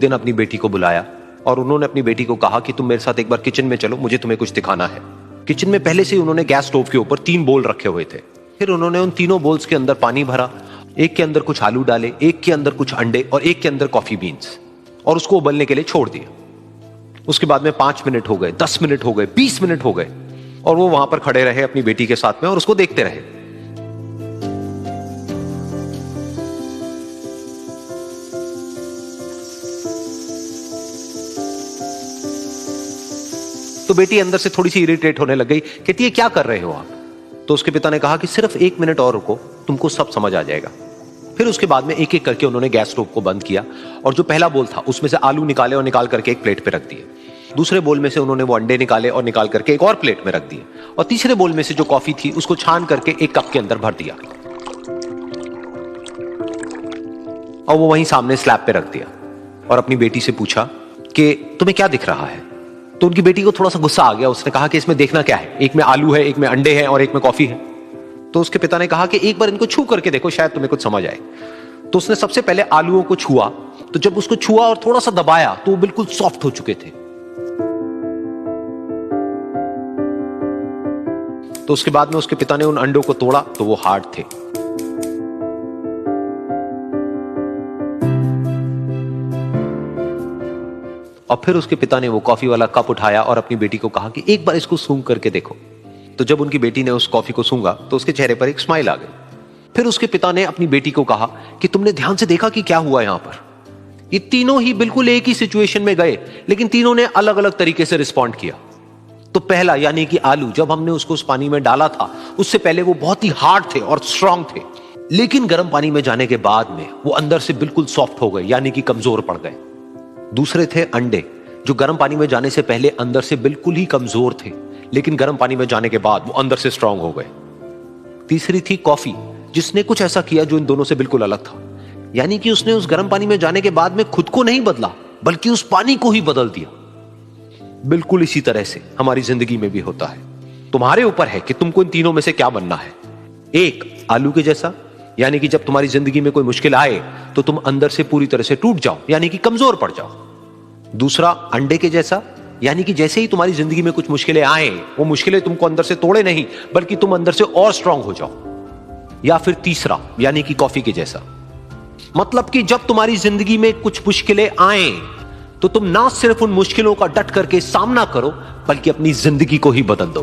दिन अपनी बेटी को बुलाया और उन्होंने अपनी बेटी को कहा कि तुम मेरे साथ एक बार किचन में चलो, मुझे तुम्हें कुछ दिखाना है। किचन में पहले से ही उन्होंने गैस स्टोव के ऊपर 3 बोल रखे हुए थे। फिर उन्होंने उन तीनों बोल्स के अंदर पानी भरा, एक के अंदर कुछ आलू डाले, एक के अंदर कुछ अंडे और एक के अंदर कॉफी बीन्स, और उसको उबलने के लिए छोड़ दिया। उसके बाद में 5 मिनट हो गए, 10 मिनट हो गए, 20 मिनट हो गए, और वो वहां पर खड़े रहे अपनी बेटी के साथ में और उसको देखते रहे। तो बेटी अंदर से थोड़ी सी इरिटेट होने लग गई, कहती है क्या कर रहे हो आप? तो उसके पिता ने कहा कि सिर्फ 1 मिनट और रुको, तुमको सब समझ आ जाएगा। फिर उसके बाद में एक एक करके उन्होंने गैस स्टोव को बंद किया और जो पहला बोल था उसमें से आलू निकाले और निकाल करके एक प्लेट पे रख दिए। दूसरे बोल में से उन्होंने वो अंडे निकाले और निकाल करके एक और प्लेट में रख दिए, और तीसरे बोल में से जो कॉफी थी उसको छान करके एक कप के अंदर भर दिया और वो वहीं सामने स्लैब पे रख दिया और अपनी बेटी से पूछा कि तुम्हें क्या दिख रहा है? तो उनकी बेटी को थोड़ा सा गुस्सा आ गया। उसने कहा कि इसमें देखना क्या है, एक में आलू है, एक में अंडे हैं और एक में कॉफी है। तो उसके पिता ने कहा कि एक बार इनको छू करके देखो, शायद तुम्हें कुछ समझ आए। तो उसने सबसे पहले आलूओं को छुआ, तो जब उसको छुआ और थोड़ा सा दबाया तो वो बिल्कुल सॉफ्ट हो चुके थे। तो उसके बाद में उसके पिता ने उन अंडों को तोड़ा तो वो हार्ड थे। और फिर उसके पिता ने वो कॉफी वाला कप उठाया और अपनी बेटी को कहा कि एक बार इसको सूंघ करके देखो। तो जब उनकी बेटी ने उस कॉफी को सूंघा तो उसके चेहरे पर एक स्माइल आ गई। फिर उसके पिता ने अपनी बेटी को कहा कि तुमने ध्यान से देखा कि क्या हुआ यहां पर? ये तीनों ही बिल्कुल एक ही सिचुएशन में गए, लेकिन तीनों ने अलग अलग तरीके से रिस्पॉन्ड किया। तो पहला यानी कि आलू, जब हमने उसको उस पानी में डाला था उससे पहले वो बहुत ही हार्ड थे और स्ट्रांग थे, लेकिन गर्म पानी में जाने के बाद में वो अंदर से बिल्कुल सॉफ्ट हो गए, यानी कि कमजोर पड़ गए। दूसरे थे अंडे, जो गर्म पानी में जाने से पहले अंदर से बिल्कुल ही कमजोर थे, लेकिन गर्म पानी में जाने के बाद वो अंदर से स्ट्रांग हो गए। तीसरी थी कॉफी, जिसने कुछ ऐसा किया जो इन दोनों से बिल्कुल अलग था, यानी कि उसने उस गर्म पानी में जाने के बाद में खुद को नहीं बदला, बल्कि उस पानी को ही बदल दिया। बिल्कुल इसी तरह से हमारी जिंदगी में भी होता है। तुम्हारे ऊपर है कि तुमको इन तीनों में से क्या बनना है। एक, आलू के जैसा, यानी कि जब तुम्हारी जिंदगी में कोई मुश्किल आए तो तुम अंदर से पूरी तरह से टूट जाओ, यानी कि कमजोर पड़ जाओ। दूसरा, अंडे के जैसा, यानी कि जैसे ही तुम्हारी जिंदगी में कुछ मुश्किलें आए, वो मुश्किलें तुमको अंदर से तोड़े नहीं, बल्कि तुम अंदर से और स्ट्रांग हो जाओ। या फिर तीसरा, यानी कि कॉफी के जैसा, मतलब कि जब तुम्हारी जिंदगी में कुछ मुश्किलें आए तो तुम ना सिर्फ उन मुश्किलों का डट करके सामना करो, बल्कि अपनी जिंदगी को ही बदल दो।